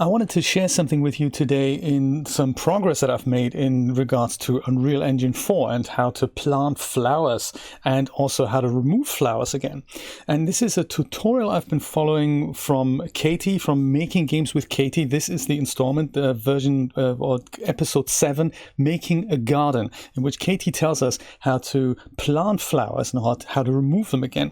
I wanted to share something with you today in some progress that I've made in regards to Unreal Engine 4 and how to plant flowers and also how to remove flowers again. And this is a tutorial I've been following from Katie, from Making Games with Katie. This is the installment, version or episode 7, Making a Garden, in which Katie tells us how to plant flowers and how to remove them again.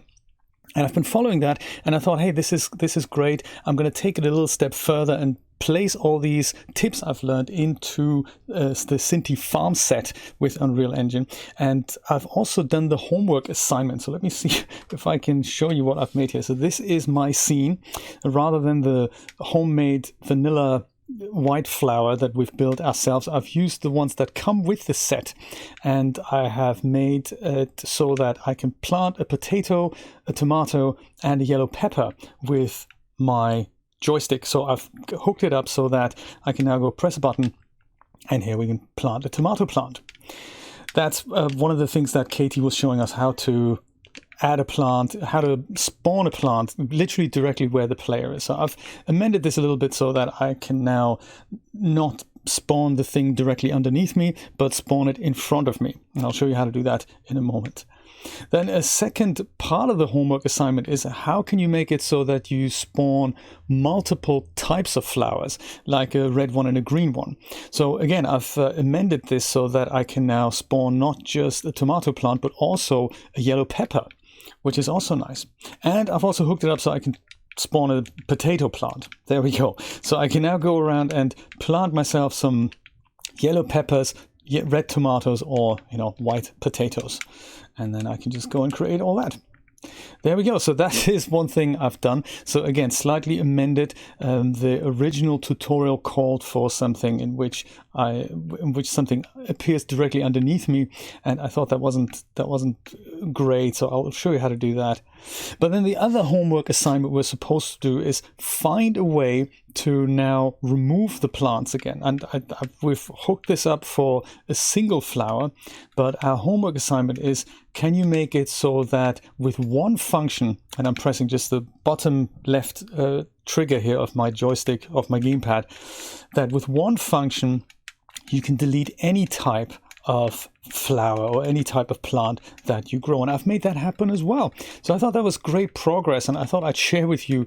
And I've been following that, and I thought, hey, this is great. I'm going to take it a little step further and place all these tips I've learned into the Synty farm set with Unreal Engine. And I've also done the homework assignment. So let me see if I can show you what I've made here. So this is my scene, rather than the homemade vanilla white flower that we've built ourselves. I've used the ones that come with the set, and I have made it so that I can plant a potato, a tomato, and a yellow pepper with my joystick. So I've hooked it up so that I can now go press a button, and here we can plant a tomato plant. That's one of the things that Katie was showing us, how to add a plant, how to spawn a plant literally directly where the player is. So I've amended this a little bit so that I can now not spawn the thing directly underneath me, but spawn it in front of me. And I'll show you how to do that in a moment. Then a second part of the homework assignment is how can you make it so that you spawn multiple types of flowers, like a red one and a green one. So again, I've amended this so that I can now spawn not just a tomato plant, but also a yellow pepper, which is also nice. And I've also hooked it up so I can spawn a potato plant. There we go. So I can now go around and plant myself some yellow peppers, red tomatoes, or white potatoes. And then I can just go and create all that. There we go. So that is one thing I've done. So again, slightly amended. The original tutorial called for something in which something appears directly underneath me, and I thought that wasn't great. So I'll show you how to do that. But then the other homework assignment we're supposed to do is find a way to now remove the plants again. And we've hooked this up for a single flower, but our homework assignment is, can you make it so that with one function, and I'm pressing just the bottom left trigger here of my joystick, of my gamepad, that with one function you can delete any type of flower or any type of plant that you grow. And I've made that happen as well. So I thought that was great progress, and I thought I'd share with you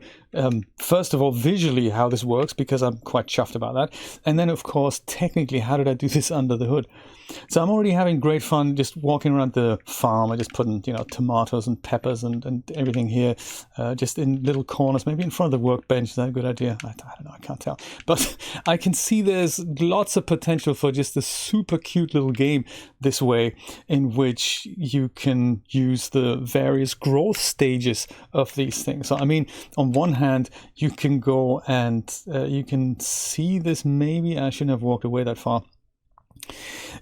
first of all visually how this works, because I'm quite chuffed about that, and then of course technically how did I do this under the hood. So I'm already having great fun just walking around the farm. I just put in tomatoes and peppers and everything here, just in little corners, maybe in front of the workbench. Is that a good idea? I don't know, I can't tell, but I can see there's lots of potential for just a super cute little game this way, in which you can use the various growth stages of these things. So I mean, on one hand, you can go and you can see this. Maybe I shouldn't have walked away that far.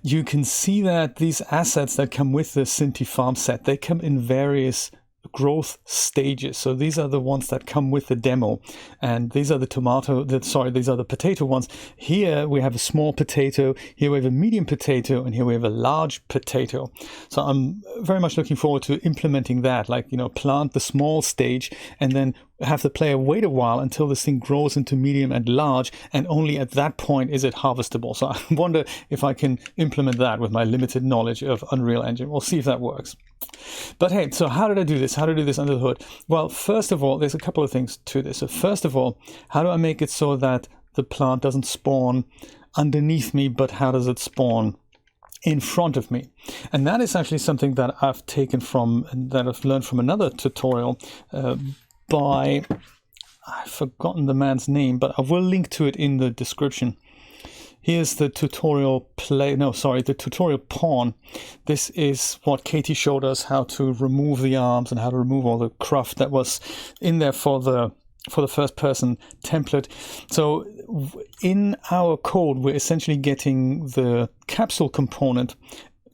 You can see that these assets that come with the Synty farm set, they come in various growth stages. So these are the ones that come with the demo, and these are these are the potato ones. Here we have a small potato, here we have a medium potato, and here we have a large potato. So I'm very much looking forward to implementing that, like plant the small stage and then have the player wait a while until this thing grows into medium and large, and only at that point is it harvestable. So I wonder if I can implement that with my limited knowledge of Unreal Engine. We'll see if that works. But hey, so how did I do this? How to do this under the hood? Well, first of all, there's a couple of things to this. So first of all, how do I make it so that the plant doesn't spawn underneath me, but how does it spawn in front of me? And that is actually something that I've learned from another tutorial by, I've forgotten the man's name, but I will link to it in the description. Here's the tutorial the tutorial pawn. This is what Katie showed us, how to remove the arms and how to remove all the cruft that was in there for the first person template. So in our code, we're essentially getting the capsule component,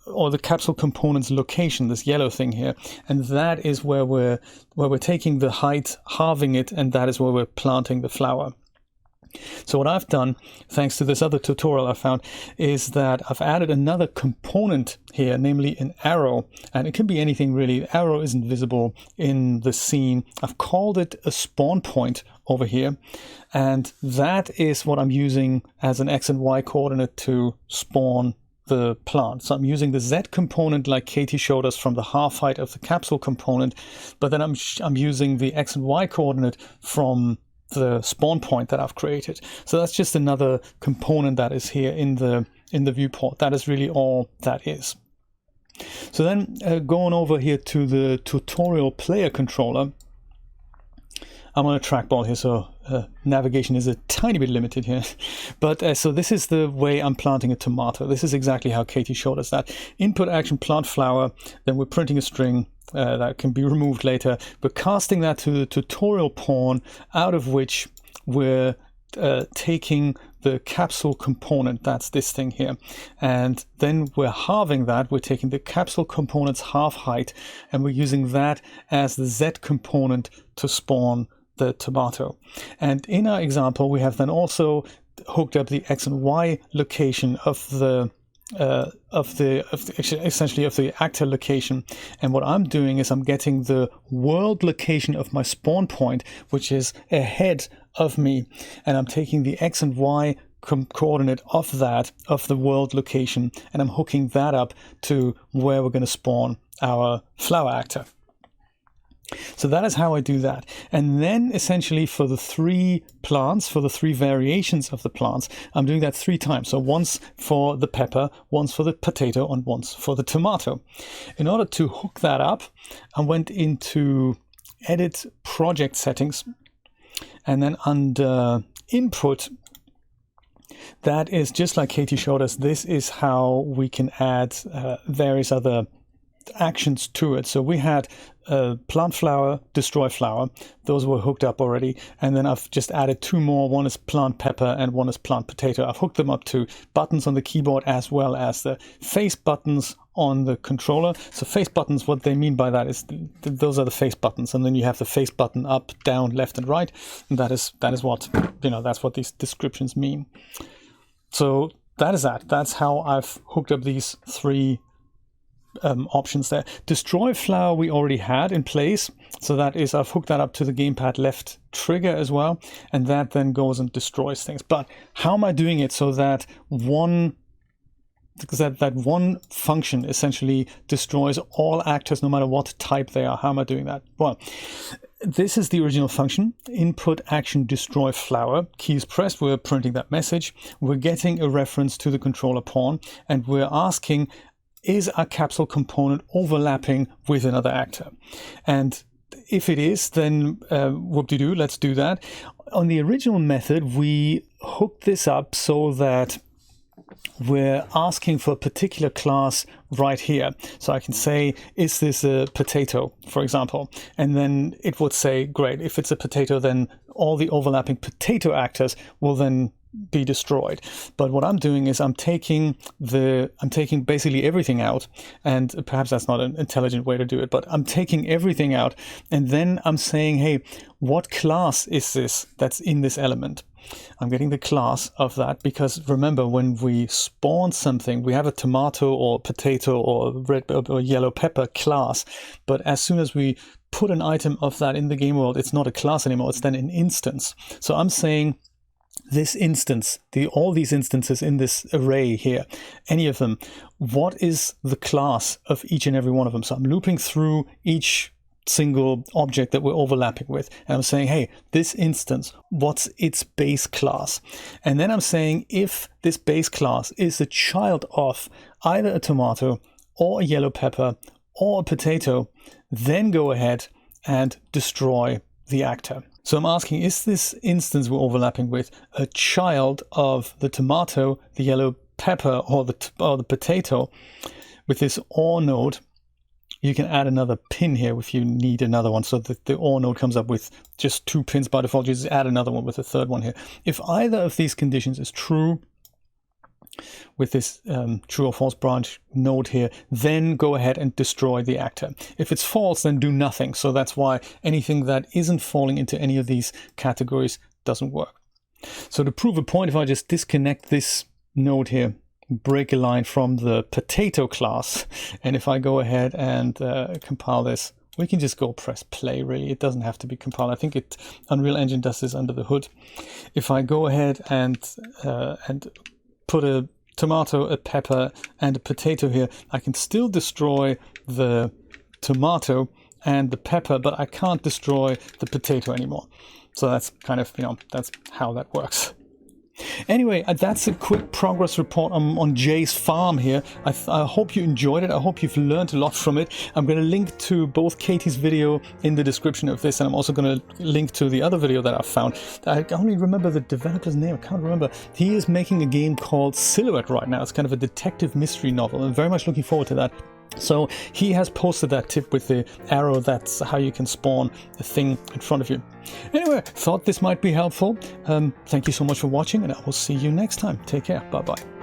or the capsule component's location, this yellow thing here, and that is where we're taking the height, halving it, and that is where we're planting the flower. So what I've done, thanks to this other tutorial I found, is that I've added another component here, namely an arrow, and it can be anything really. The arrow isn't visible in the scene. I've called it a spawn point over here, and that is what I'm using as an X and Y coordinate to spawn the plant. So I'm using the Z component like Katie showed us from the half height of the capsule component, but then I'm using the X and Y coordinate from the spawn point that I've created. So that's just another component that is here in the viewport. That is really all that is. So then going over here to the tutorial player controller, I'm on a trackball here, so navigation is a tiny bit limited here. But so this is the way I'm planting a tomato. This is exactly how Katie showed us that. Input action plant flower, then we're printing a string that can be removed later. We're casting that to the tutorial pawn, out of which we're taking the capsule component, that's this thing here, and then we're halving that. We're taking the capsule component's half height, and we're using that as the Z component to spawn the tomato. And in our example, we have then also hooked up the X and Y location of the essentially of the actor location. And what I'm doing is I'm getting the world location of my spawn point, which is ahead of me, and I'm taking the X and Y coordinate of that, of the world location, and I'm hooking that up to where we're going to spawn our flower actor. So that is how I do that. And then essentially for the three plants, for the three variations of the plants, I'm doing that 3 times. So once for the pepper, once for the potato, and once for the tomato. In order to hook that up, I went into Edit Project Settings, and then under Input, that is just like Katie showed us. This is how we can add various other actions to it. So we had plant flower, destroy flower. Those were hooked up already. And then I've just added 2 more. One is plant pepper and one is plant potato. I've hooked them up to buttons on the keyboard as well as the face buttons on the controller. So face buttons, what they mean by that is those are the face buttons. And then you have the face button up, down, left, and right. And that is what, that's what these descriptions mean. So that is that. That's how I've hooked up these 3 options there. Destroy flower we already had in place, so that is, I've hooked that up to the gamepad left trigger as well, and that then goes and destroys things. But how am I doing it so that one function essentially destroys all actors no matter what type they are? How am I doing that? Well, this is the original function, input action destroy flower. Key is pressed, we're printing that message. We're getting a reference to the controller pawn, and we're asking, is our capsule component overlapping with another actor? And if it is, then whoop-de-doo, let's do that. On the original method, we hooked this up so that we're asking for a particular class right here. So I can say, is this a potato, for example? And then it would say, great, if it's a potato, then all the overlapping potato actors will then be destroyed. But what I'm doing is I'm taking basically everything out, and perhaps that's not an intelligent way to do it, but I'm taking everything out, and then I'm saying, hey, what class is this that's in this element? I'm getting the class of that, because remember, when we spawn something, we have a tomato or potato or red or yellow pepper class, but as soon as we put an item of that in the game world, it's not a class anymore, it's then an instance. So I'm saying, this instance, all these instances in this array here, any of them, what is the class of each and every one of them? So I'm looping through each single object that we're overlapping with, and I'm saying, hey, this instance, what's its base class? And then I'm saying, if this base class is the child of either a tomato or a yellow pepper or a potato, then go ahead and destroy the actor. So I'm asking, is this instance we're overlapping with a child of the tomato, the yellow pepper, or the potato? With this OR node, you can add another pin here if you need another one. So the OR node comes up with just 2 pins by default. You just add another one with a third one here. If either of these conditions is true, with this true or false branch node here, then go ahead and destroy the actor. If it's false, then do nothing. So that's why anything that isn't falling into any of these categories doesn't work. So to prove a point, if I just disconnect this node here, break a line from the potato class, and if I go ahead and compile this, we can just go press play, really. It doesn't have to be compiled. I think Unreal Engine does this under the hood. If I go ahead and put a tomato, a pepper, and a potato here, I can still destroy the tomato and the pepper, but I can't destroy the potato anymore. So that's kind of, that's how that works. Anyway, that's a quick progress report on Jay's farm here. I hope you enjoyed it. I hope you've learned a lot from it. I'm going to link to both Katie's video in the description of this, and I'm also going to link to the other video that I found. I only remember the developer's name. I can't remember. He is making a game called Silhouette right now. It's kind of a detective mystery novel. I'm very much looking forward to that. So he has posted that tip with the arrow. That's how you can spawn the thing in front of you. Anyway, thought this might be helpful. Thank you so much for watching, and I will see you next time. Take care. Bye-bye.